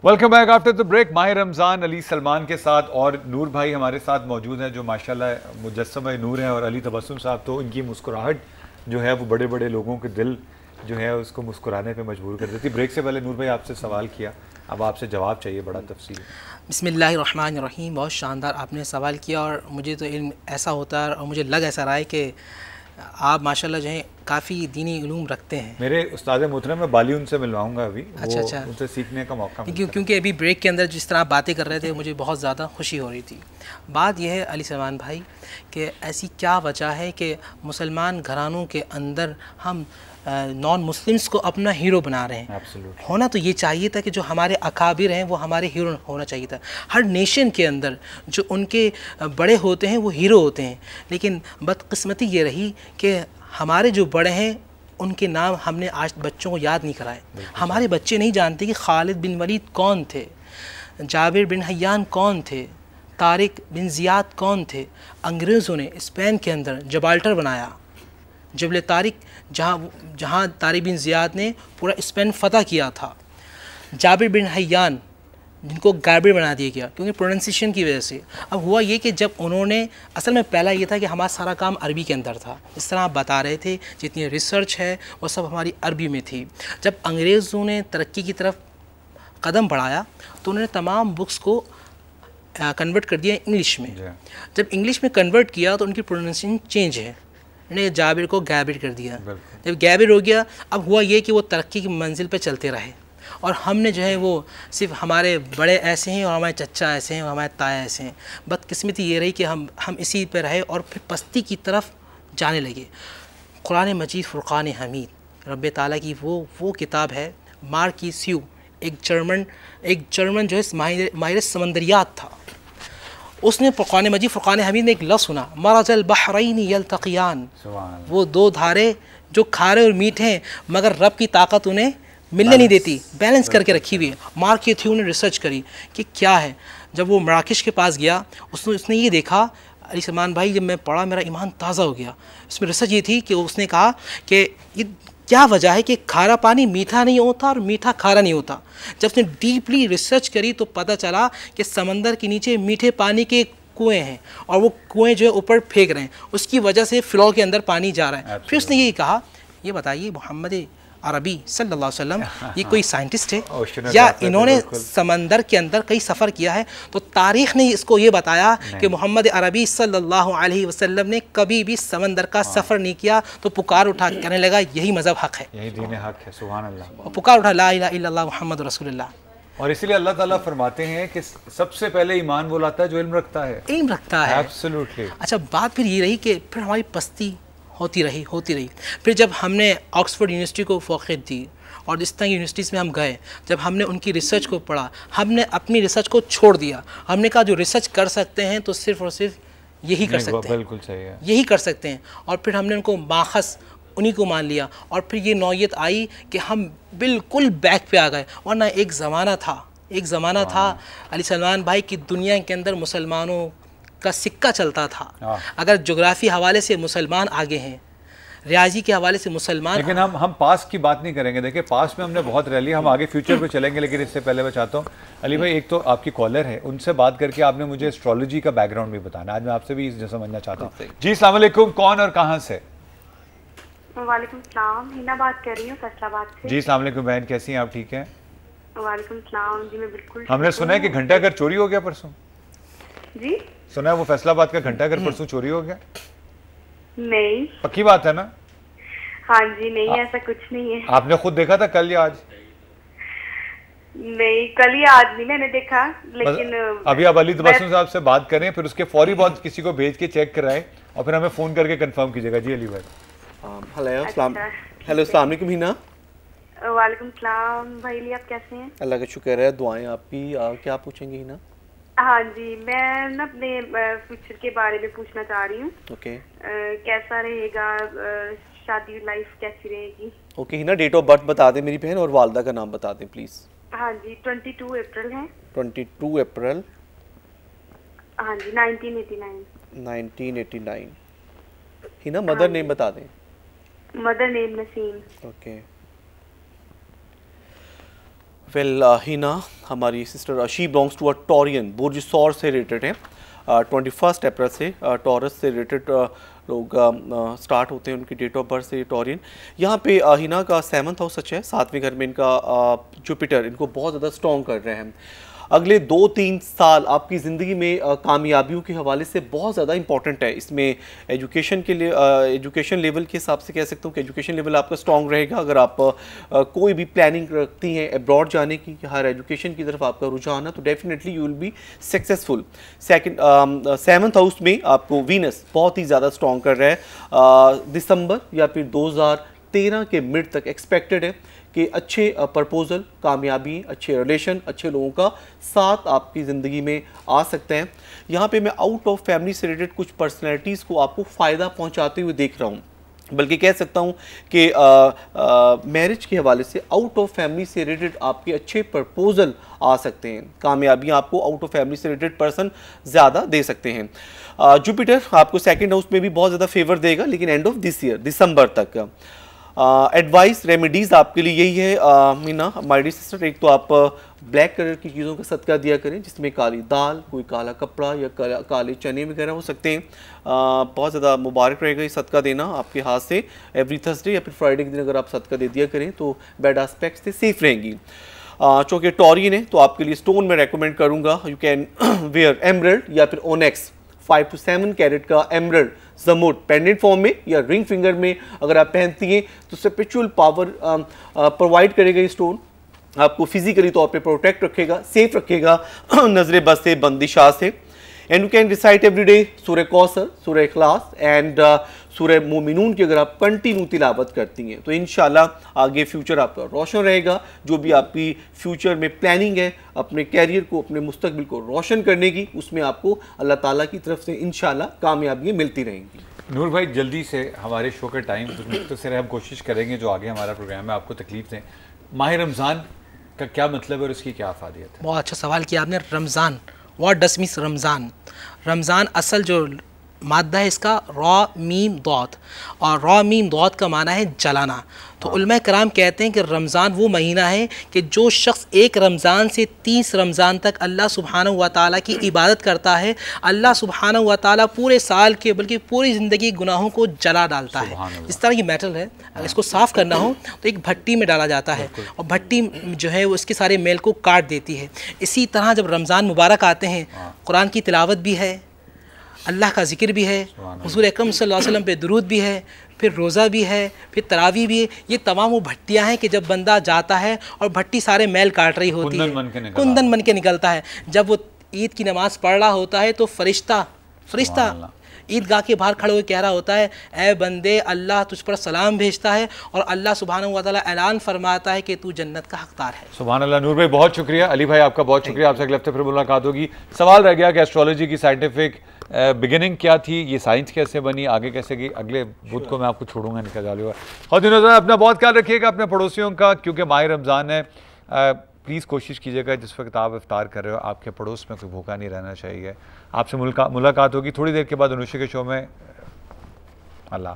Welcome back after the break. माह रमज़ान अली सलमान के साथ और नूर भाई हमारे साथ मौजूद हैं जो माशाल्लाह मुजस्सम नूर हैं, और अली तबस्सुम साहब तो इनकी मुस्कुराहट जो है वो बड़े बड़े लोगों के दिल जो है उसको मुस्कुराने पे मजबूर कर देती। ब्रेक से पहले नूर भाई आपसे सवाल किया, अब आपसे जवाब चाहिए बड़ा तफसील। बिस्मिल्लाहिर्रहमानिर्रहीम। बहुत शानदार आपने सवाल किया और मुझे तो इल्म ऐसा होता है और मुझे लग ऐसा रहा है कि आप माशाल्लाह जो है काफ़ी दीनी इल्म रखते हैं। मेरे उस्ताद मोहतरम मैं बाली उनसे मिलवाऊंगा अभी। अच्छा। उनसे सीखने का मौका क्योंकि अभी ब्रेक के अंदर जिस तरह आप बातें कर रहे थे मुझे बहुत ज़्यादा खुशी हो रही थी। बात यह है अली सलमान भाई कि ऐसी क्या वजह है कि मुसलमान घरानों के अंदर हम नॉन मुस्लिम्स को अपना हीरो बना रहे हैं। Absolutely. होना तो ये चाहिए था कि जो हमारे अकाबिर हैं वो हमारे हीरो होना चाहिए था। हर नेशन के अंदर जो उनके बड़े होते हैं वो हीरो होते हैं, लेकिन बदकिस्मती ये रही कि हमारे जो बड़े हैं उनके नाम हमने आज बच्चों को याद नहीं कराए। हमारे बच्चे नहीं जानते कि खालिद बिन वलीद कौन थे, जाबिर बिन हयान कौन थे, तारिक बिन ज़ियाद कौन थे। अंग्रेज़ों ने स्पेन के अंदर जबाल्टर बनाया, जबल तारिक, जहाँ तारिक बिन ज़ियाद ने पूरा स्पेन फ़तह किया था। जाबिर बिन हयान जिनको गाबिर बना दिया गया क्योंकि प्रोनाउंसिएशन की वजह से। अब हुआ ये कि जब उन्होंने, असल में पहला ये था कि हमारा सारा काम अरबी के अंदर था, इस तरह आप बता रहे थे, जितनी रिसर्च है वो सब हमारी अरबी में थी। जब अंग्रेज़ों ने तरक्की की तरफ कदम बढ़ाया तो उन्होंने तमाम बुक्स को कन्वर्ट कर दिया इंग्लिश में। जब इंग्लिश में कन्वर्ट किया तो उनकी प्रोनाउंसिएशन चेंज है, उन्होंने जाबिर को गैबिर कर दिया। जब गैबिर हो गया, अब हुआ ये कि वो तरक्की की मंजिल पे चलते रहे और हमने जो है वो सिर्फ हमारे बड़े ऐसे हैं और हमारे चच्चा ऐसे हैं और हमारे ताया ऐसे हैं। बदकिस्मती ये रही कि हम इसी पे रहे और फिर पस्ती की तरफ जाने लगे। कुरान मजीद फ़ुरक़ान हमीद, रब्बे ताला की वो किताब है। मार्किस्यू एक जर्मन जो है माहिर समंदरियात था, उसने कुरान मजीद फ़ुरक़ान हमीद में एक लफ्ज़ सुना, मरजल बहरैनी यल्तक़ियान। वो दो धारे जो खारे और मीठे हैं मगर रब की ताकत उन्हें मिलने नहीं देती, बैलेंस करके रखी हुई है। मार्किस्यू ने रिसर्च करी कि क्या है। जब वो मराकश के पास गया उसने ये देखा, अली सलमान भाई जब मैं पढ़ा मेरा ईमान ताज़ा हो गया। इसमें रिसर्च ये थी कि उसने कहा कि ये क्या वजह है कि खारा पानी मीठा नहीं होता और मीठा खारा नहीं होता। जब उसने डीपली रिसर्च करी तो पता चला कि समंदर के नीचे मीठे पानी के कुएँ हैं और वो कुएँ जो है ऊपर फेंक रहे हैं, उसकी वजह से फ़्लो के अंदर पानी जा रहा है। फिर उसने ये कहा, ये बताइए मोहम्मद अरबी सल्लल्लाहु अलैहि वसल्लम ये कोई साइंटिस्ट है या इन्होंने समंदर के अंदर कई सफ़र किया है? तो तारीख़ ने इसको ये बताया कि मोहम्मद अरबी सल्लल्लाहु अलैहि वसल्लम ने कभी भी समंदर का सफ़र नहीं किया। तो पुकार उठा कहने लगा यही मज़हब हक़ है, यही दीन हक़ है। सुभान अल्लाह। और पुकार उठा ला इलाहा इल्लल्लाह मुहम्मद रसूलुल्लाह। और इसीलिए अल्लाह ताला फरमाते हैं कि सबसे पहले ईमान वो लाता है जो इल्म रखता है। इल्म रखता है, एब्सोल्युटली। अच्छा, बात फिर ये रही कि फिर हमारी पस्ती होती रही। फिर जब हमने ऑक्सफोर्ड यूनिवर्सिटी को फ़ौक़ियत दी और इस तरह की यूनिवर्सिटीज़ में हम गए, जब हमने उनकी रिसर्च को पढ़ा, हमने अपनी रिसर्च को छोड़ दिया। हमने कहा जो रिसर्च कर सकते हैं तो सिर्फ़ और सिर्फ यही कर सकते हैं, बिल्कुल सही है, यही कर सकते हैं। और फिर हमने उनको माखस उन्हीं को मान लिया और फिर ये नौयत आई कि हम बिल्कुल बैक पे आ गए। वरना एक ज़माना था अली सलमान भाई की दुनिया के अंदर मुसलमानों का सिक्का चलता था। अगर जोग्राफी हवाले से मुसलमान आगे हैं, रियाजी के हवाले से मुसलमान। लेकिन हम पास की बात नहीं करेंगे। देखिए पास में हमने बहुत रह लिया, हम आगे फ्यूचर पे चलेंगे। लेकिन इससे पहले मैं चाहता हूँ अली भाई, एक तो आपकी कॉलर है, उनसे बात करके आपने मुझे एस्ट्रोलॉजी का बैकग्राउंड भी बताना। आज मैं आपसे भी समझना चाहता हूँ। जी अस्सलाम वालेकुम, कौन और कहाँ से? वालेकुम सलाम, हिना बात कर रही हूँ फैसलाबाद से। जी अस्सलाम वालेकुम बहन, कैसी हैं आप? ठीक हैं? वालेकुम सलाम जी, मैं बिल्कुल। हमने सुना है कि घंटाघर चोरी हो गया परसों। जी सुना है वो फैसलाबाद का घंटाघर परसों चोरी हो गया? नहीं। पक्की बात है ना? हाँ जी, नहीं ऐसा कुछ नहीं है। आपने खुद देखा था कल या आज? नहीं, कल या आज नहीं मैंने देखा, लेकिन अभी आप अली तबस्सुम साहब से बात करें, फिर उसके फौरी बाद किसी को भेज के चेक कराएं और फिर हमें फ़ोन करके कंफर्म कीजिएगा। जी अली भाई। हेलो अस्सलाम वालेकुम हिना। वालेकुम सलाम भाई, आप कैसे हैं? अल्लाह का शुक्र है, दुआएं आपकी। क्या पूछेंगे हिना? हाँ जी, मैं ना अपने फ्यूचर के बारे में पूछना चाह रही हूँ। ओके। कैसा रहेगा, शादी लाइफ कैसी रहेगी? Okay Hina, date of birth बता दें मेरी बहन और वालदा का नाम बता दें प्लीज़। हाँ जी, 22 अप्रैल है। 22 अप्रैल, हाँ जी, 1989। 1989। हिना मदर नेम बता दें। Mother name Naseem. Okay. Well Hina हमारी sister she belongs to a Taurean, बुर्ज सौर से रिलेटेड है। 21 अप्रैल से टॉरस से रिलेटेड लोग स्टार्ट होते हैं, उनकी डेट ऑफ बर्थ से टॉरियन। यहाँ पे हिना का 7th हाउस अच्छा है, 7वें घर में इनका जुपिटर इनको बहुत ज़्यादा स्ट्रॉन्ग कर रहे हैं। अगले 2-3 साल आपकी ज़िंदगी में कामयाबियों के हवाले से बहुत ज़्यादा इंपॉर्टेंट है। इसमें एजुकेशन के लिए एजुकेशन लेवल के हिसाब से कह सकता हूँ कि एजुकेशन लेवल आपका स्ट्रॉन्ग रहेगा। अगर आप कोई भी प्लानिंग रखती हैं अब्रॉड जाने की या हायर एजुकेशन की तरफ आपका रुझान है तो definitely you will be successful. 7th house में आपको वीनस बहुत ही ज़्यादा स्ट्रॉन्ग कर रहा है। दिसंबर या फिर 2013 के मिड तक एक्सपेक्टेड है कि अच्छे प्रपोजल, कामयाबी, अच्छे रिलेशन, अच्छे लोगों का साथ आपकी ज़िंदगी में आ सकते हैं। यहाँ पे मैं आउट ऑफ फैमिली से रिलेटेड कुछ पर्सनैलिटीज़ को आपको फ़ायदा पहुँचाते हुए देख रहा हूँ, बल्कि कह सकता हूँ कि मैरिज के हवाले से आउट ऑफ फैमिली से रिलेटेड आपके अच्छे प्रपोजल आ सकते हैं। कामयाबियाँ आपको आउट ऑफ फैमिली से रिलेटेड पर्सन ज़्यादा दे सकते हैं। जुपिटर आपको 2nd हाउस में भी बहुत ज़्यादा फेवर देगा, लेकिन एंड ऑफ दिस ईयर दिसंबर तक। एडवाइस रेमेडीज़ आपके लिए यही है मीना माय डियर सिस्टर, एक तो आप ब्लैक कलर की चीज़ों का सदका दिया करें, जिसमें काली दाल, कोई काला कपड़ा या काले चने वगैरह हो सकते हैं। बहुत ज़्यादा मुबारक रहेगा ये सदका देना आपके हाथ से। एवरी थर्सडे या फिर फ्राइडे के दिन अगर आप सदका दे दिया करें तो बैड एस्पेक्ट्स से सेफ रहेंगी। चूँकि टॉरियन है तो आपके लिए स्टोन मैं रेकमेंड करूँगा, यू कैन वेयर एमरल्ड या फिर ओनेक्स 5 to 7 कैरेट का एमरल्ड ज़मुर्द पेंडेंट फॉर्म में या रिंग फिंगर में अगर आप पहनती हैं तो स्पिरिचुअल पावर प्रोवाइड करेगा ये स्टोन। आपको फिजिकली तौर पे प्रोटेक्ट रखेगा, सेफ रखेगा नजर बद से, बंदिशाह से। And you can recite every day सूरह कौसर, सूरह इखलास एंड सूरह मोमिनून की अगर आप कंटिन्यू तिलावत करती हैं तो इंशाल्लाह आगे फ्यूचर आपका रोशन रहेगा। जो भी आपकी फ्यूचर में प्लानिंग है अपने कैरियर को, अपने मुस्तकबिल को रोशन करने की, उसमें आपको अल्लाह ताला की तरफ से इंशाल्लाह कामयाबियाँ मिलती रहेंगी। नूर भाई जल्दी से हमारे शो का टाइम मुख्तसर है, हम कोशिश करेंगे जो आगे हमारा प्रोग्राम है आपको तकलीफ दें। माह रमज़ान का क्या मतलब है और उसकी क्या अफादियत है? बहुत अच्छा सवाल किया आपने। Ramzan, what does means Ramzan? Ramzan असल जो मादा है इसका रॉ मीम दौत, और रॉ मीम दौत का माना है जलाना। तो उलमा कराम कहते हैं कि रमज़ान वो महीना है कि जो शख्स एक रमज़ान से 30 रमज़ान तक अल्लाह सुब्हानहू व तआला की इबादत करता है, अल्लाह सुब्हानहू व तआला पूरे साल के बल्कि पूरी ज़िंदगी गुनाहों को जला डालता है। इस तरह की मेटल है, अगर इसको साफ़ करना हो तो एक भट्टी में डाला जाता है और भट्टी जो है वो उसके सारे मेल को काट देती है। इसी तरह जब रमज़ान मुबारक आते हैं, कुरान की तिलावत भी है, अल्लाह का ज़िक्र भी है, हुज़ूर अकरम सल्लल्लाहु अलैहि वसल्लम पे दुरूद भी है, फिर रोज़ा भी है, फिर तरावी भी है। ये तमाम वो भट्टियाँ हैं कि जब बंदा जाता है और भट्टी सारे मैल काट रही होती है, कुंदन बन के निकलता है। जब वो ईद की नमाज़ पढ़ रहा होता है तो फरिश्ता ईदगाह के बाहर खड़े हुए कह रहा होता है, ए बंदे अल्लाह तुझ पर सलाम भेजता है और अल्लाह सुब्हानहू व तआला ऐलान फरमाता है कि तू जन्नत का हकदार है। सुभान अल्लाह। नूर भाई बहुत शुक्रिया, अली भाई आपका बहुत शुक्रिया, आपसे अगले हफ्ते फिर मुलाकात होगी। सवाल रह गया कि एस्ट्रोलॉजी की साइंटिफिक बिगिनिंग क्या थी, ये साइंस कैसे बनी, आगे कैसे गई, अगले बुध को मैं आपको छोड़ूंगा, निकल जाऊँगा। और अपना बहुत ख्याल रखिएगा अपने पड़ोसियों का, क्योंकि माह रमज़ान है। प्लीज़ कोशिश कीजिएगा जिस वक्त आप इफ्तार कर रहे हो आपके पड़ोस में कोई भूखा नहीं रहना चाहिए। आपसे मुलाकात होगी थोड़ी देर के बाद अनुष्का के शो में। अल्लाह।